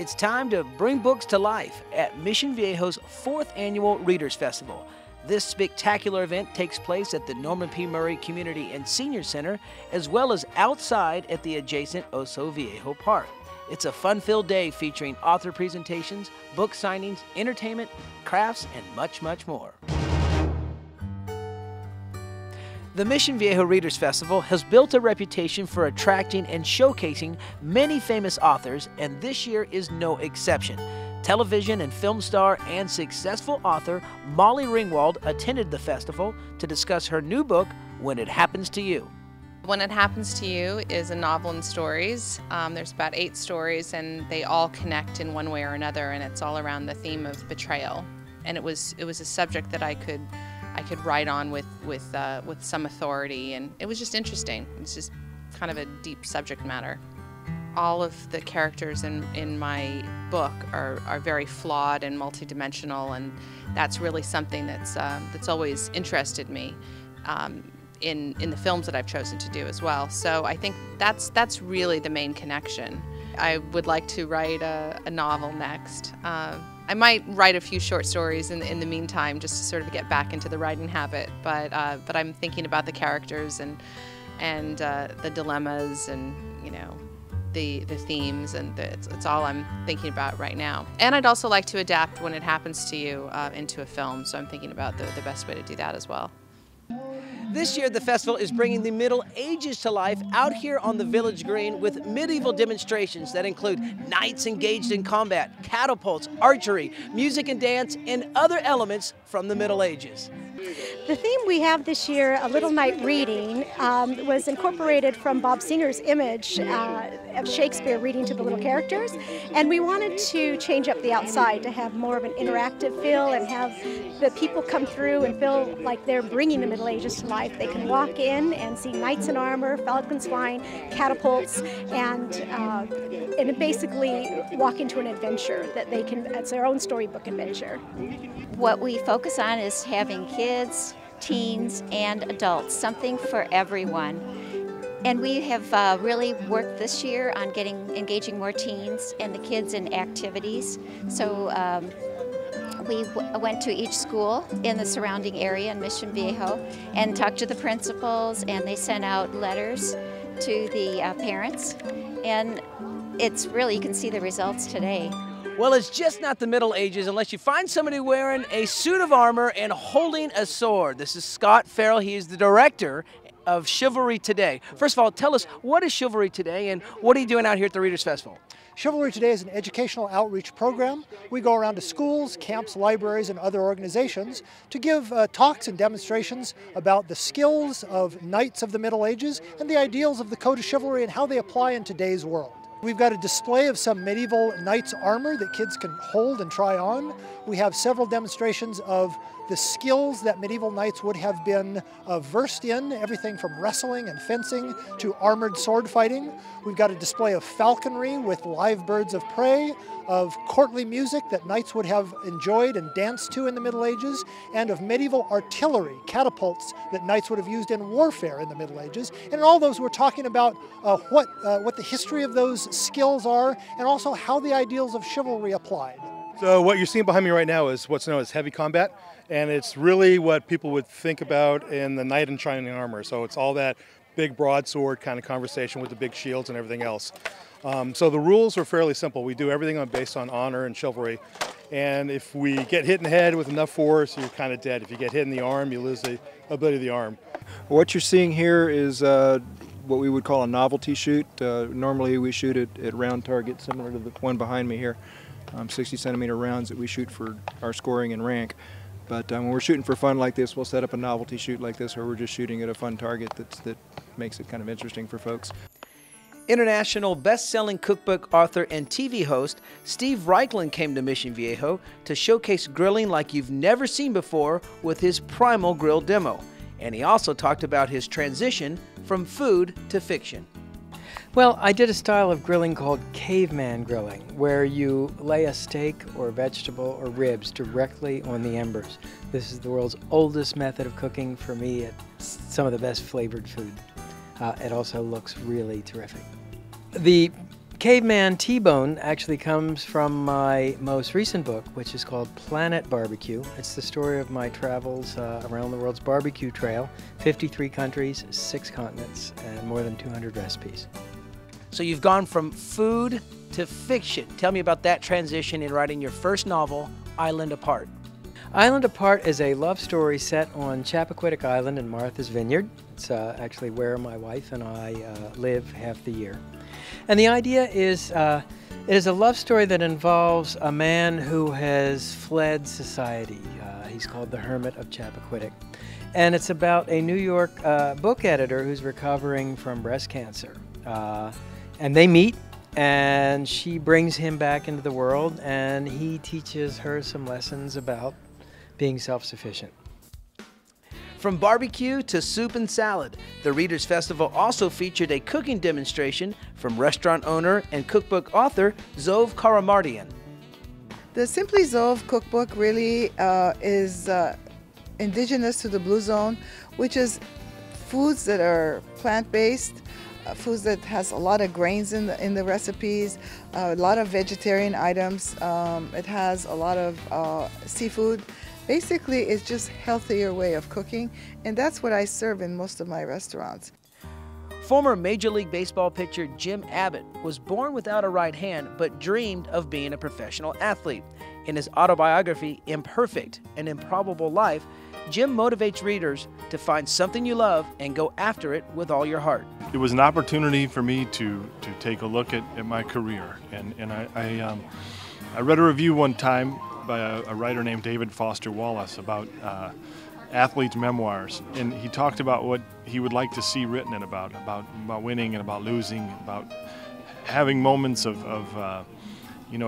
It's time to bring books to life at Mission Viejo's 4th Annual Readers Festival. This spectacular event takes place at the Norman P. Murray Community and Senior Center, as well as outside at the adjacent Oso Viejo Park. It's a fun-filled day featuring author presentations, book signings, entertainment, crafts, and much, much more. The Mission Viejo Readers Festival has built a reputation for attracting and showcasing many famous authors, and this year is no exception. Television and film star and successful author Molly Ringwald attended the festival to discuss her new book, When It Happens to You. When It Happens to You is a novel in stories. There's about 8 stories, and they all connect in one way or another, and it's all around the theme of betrayal. And it was a subject that I could write on with some authority, and it was just interesting. It's just kind of a deep subject matter. All of the characters in my book are very flawed and multidimensional, and that's really something that's always interested me in the films that I've chosen to do as well. So I think that's really the main connection. I would like to write a novel next. I might write a few short stories in the meantime, just to sort of get back into the writing habit. But I'm thinking about the characters and the dilemmas and the themes, and it's all I'm thinking about right now. And I'd also like to adapt When It Happens to You into a film. So I'm thinking about the best way to do that as well. This year, the festival is bringing the Middle Ages to life out here on the Village Green with medieval demonstrations that include knights engaged in combat, catapults, archery, music and dance, and other elements from the Middle Ages. The theme we have this year, A Little Night Reading, was incorporated from Bob Singer's image of Shakespeare reading to the little characters, and we wanted to change up the outside to have more of an interactive feel and have the people come through and feel like they're bringing the Middle Ages to life. They can walk in and see knights in armor, falcons flying, catapults, and basically walk into an adventure that they can, it's their own storybook adventure. What we focus on is having kids, teens, and adults, something for everyone. And we have really worked this year on engaging more teens and the kids in activities. So we went to each school in the surrounding area in Mission Viejo and talked to the principals, and they sent out letters to the parents. And it's really, you can see the results today. Well, it's just not the Middle Ages unless you find somebody wearing a suit of armor and holding a sword. This is Scott Farrell. He is the director of Chivalry Today. First of all, tell us, what is Chivalry Today and what are you doing out here at the Readers Festival? Chivalry Today is an educational outreach program. We go around to schools, camps, libraries, and other organizations to give talks and demonstrations about the skills of knights of the Middle Ages and the ideals of the code of chivalry and how they apply in today's world. We've got a display of some medieval knights' armor that kids can hold and try on. We have several demonstrations of the skills that medieval knights would have been versed in, everything from wrestling and fencing to armored sword fighting. We've got a display of falconry with live birds of prey, of courtly music that knights would have enjoyed and danced to in the Middle Ages, and of medieval artillery, catapults that knights would have used in warfare in the Middle Ages. And in all those, we're talking about what the history of those skills are, and also how the ideals of chivalry applied. So what you're seeing behind me right now is what's known as heavy combat, and it's really what people would think about in the knight in shining armor. So it's all that big broadsword kind of conversation with the big shields and everything else. So the rules are fairly simple. We do everything based on honor and chivalry, and if we get hit in the head with enough force, you're kind of dead. If you get hit in the arm, you lose the ability of the arm. What you're seeing here is what we would call a novelty shoot. Normally we shoot at round targets similar to the one behind me here. 60-centimeter rounds that we shoot for our scoring and rank. But when we're shooting for fun like this, we'll set up a novelty shoot like this where we're just shooting at a fun target that makes it kind of interesting for folks. International best-selling cookbook author and TV host Steve Reichlin came to Mission Viejo to showcase grilling like you've never seen before with his Primal Grill demo. And he also talked about his transition from food to fiction. Well, I did a style of grilling called caveman grilling, where you lay a steak or vegetable or ribs directly on the embers. This is the world's oldest method of cooking. For me, it's some of the best flavored food. It also looks really terrific. The Caveman T-Bone actually comes from my most recent book, which is called Planet Barbecue. It's the story of my travels around the world's barbecue trail, 53 countries, 6 continents, and more than 200 recipes. So you've gone from food to fiction. Tell me about that transition in writing your first novel, Island Apart. Island Apart is a love story set on Chappaquiddick Island in Martha's Vineyard. It's actually where my wife and I live half the year. And the idea is, it is a love story that involves a man who has fled society. He's called the Hermit of Chappaquiddick. And it's about a New York book editor who's recovering from breast cancer. And they meet, and she brings him back into the world, and he teaches her some lessons about being self-sufficient. From barbecue to soup and salad, the Readers Festival also featured a cooking demonstration from restaurant owner and cookbook author Zov Karamardian. The Simply Zov cookbook really is indigenous to the Blue Zone, which is foods that are plant-based, foods that has a lot of grains in the recipes, a lot of vegetarian items. It has a lot of seafood. Basically, it's just a healthier way of cooking, and that's what I serve in most of my restaurants. Former Major League Baseball pitcher Jim Abbott was born without a right hand, but dreamed of being a professional athlete. In his autobiography, Imperfect, An Improbable Life, Jim motivates readers to find something you love and go after it with all your heart. It was an opportunity for me to take a look at my career, and I read a review one time by a writer named David Foster Wallace about athletes' memoirs, and he talked about what he would like to see written about winning and about losing, about having moments of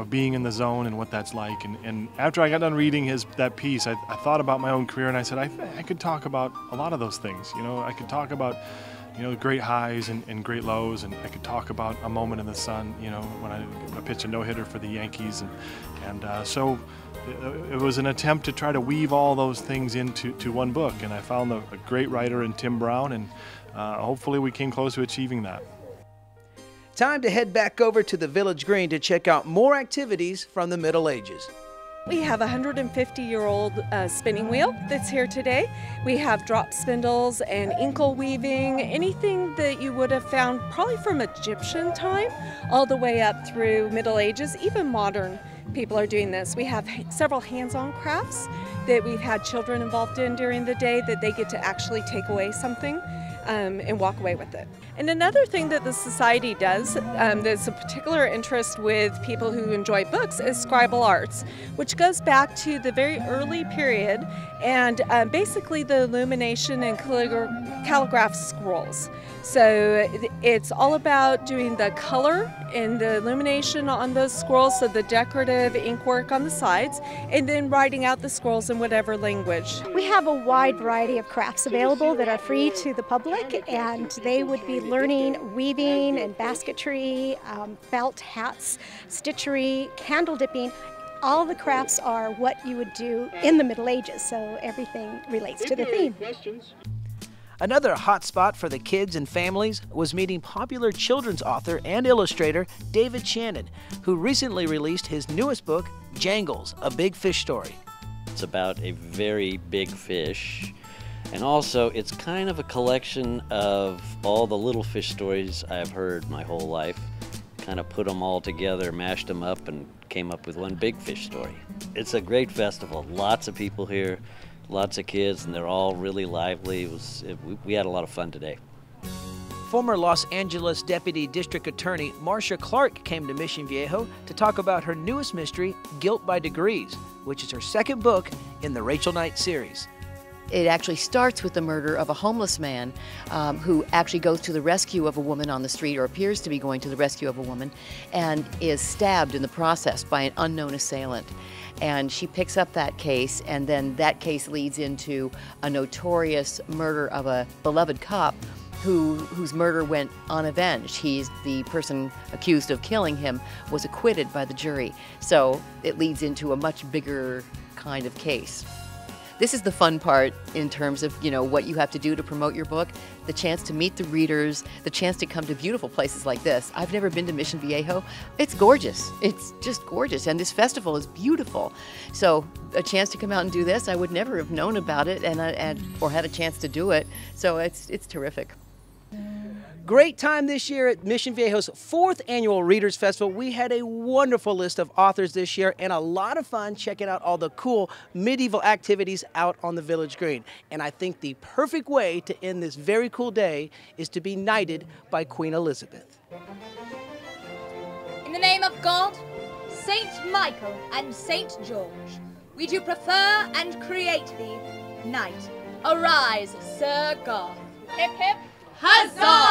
being in the zone and what that's like. And after I got done reading that piece, I thought about my own career, and I said I could talk about a lot of those things. I could talk about great highs and great lows, and I could talk about a moment in the sun, when I pitched a no-hitter for the Yankees, and so it was an attempt to try to weave all those things into one book, and I found a great writer in Tim Brown, and hopefully we came close to achieving that. Time to head back over to the Village Green to check out more activities from the Middle Ages. We have a 150-year-old spinning wheel that's here today. We have drop spindles and inkle weaving, anything that you would have found probably from Egyptian time all the way up through Middle Ages. Even modern people are doing this. We have several hands-on crafts that we've had children involved in during the day that they get to actually take away something and walk away with it. And another thing that the Society does that's a particular interest with people who enjoy books is scribal arts, which goes back to the very early period and basically the illumination and calligraph scrolls. So it's all about doing the color and the illumination on those scrolls, so the decorative ink work on the sides, and then writing out the scrolls in whatever language. We have a wide variety of crafts available that are free to the public, and they would be learning weaving and basketry, felt hats, stitchery, candle dipping. All the crafts are what you would do in the Middle Ages, so everything relates to the theme. Another hot spot for the kids and families was meeting popular children's author and illustrator David Shannon, who recently released his newest book, Jangles, A Big Fish Story. It's about a very big fish, and also it's kind of a collection of all the little fish stories I've heard my whole life. Kind of put them all together, mashed them up, and came up with one big fish story. It's a great festival. Lots of people here. Lots of kids, and they're all really lively. We had a lot of fun today. Former Los Angeles Deputy District Attorney Marcia Clark came to Mission Viejo to talk about her newest mystery, Guilt by Degrees, which is her second book in the Rachel Knight series. It actually starts with the murder of a homeless man who actually goes to the rescue of a woman on the street, or appears to be going to the rescue of a woman, and is stabbed in the process by an unknown assailant. And she picks up that case, and then that case leads into a notorious murder of a beloved cop whose murder went unavenged. The person accused of killing him was acquitted by the jury. So it leads into a much bigger kind of case. this is the fun part in terms of, what you have to do to promote your book. The chance to meet the readers, the chance to come to beautiful places like this. I've never been to Mission Viejo. It's gorgeous. It's just gorgeous. And this festival is beautiful. So a chance to come out and do this, I would never have known about it or had a chance to do it. So it's terrific. Great time this year at Mission Viejo's 4th Annual Readers Festival. We had a wonderful list of authors this year and a lot of fun checking out all the cool medieval activities out on the Village Green. And I think the perfect way to end this very cool day is to be knighted by Queen Elizabeth. In the name of God, Saint Michael and Saint George, we do prefer and create thee, knight. Arise, Sir Garth. Hip hip, huzzah!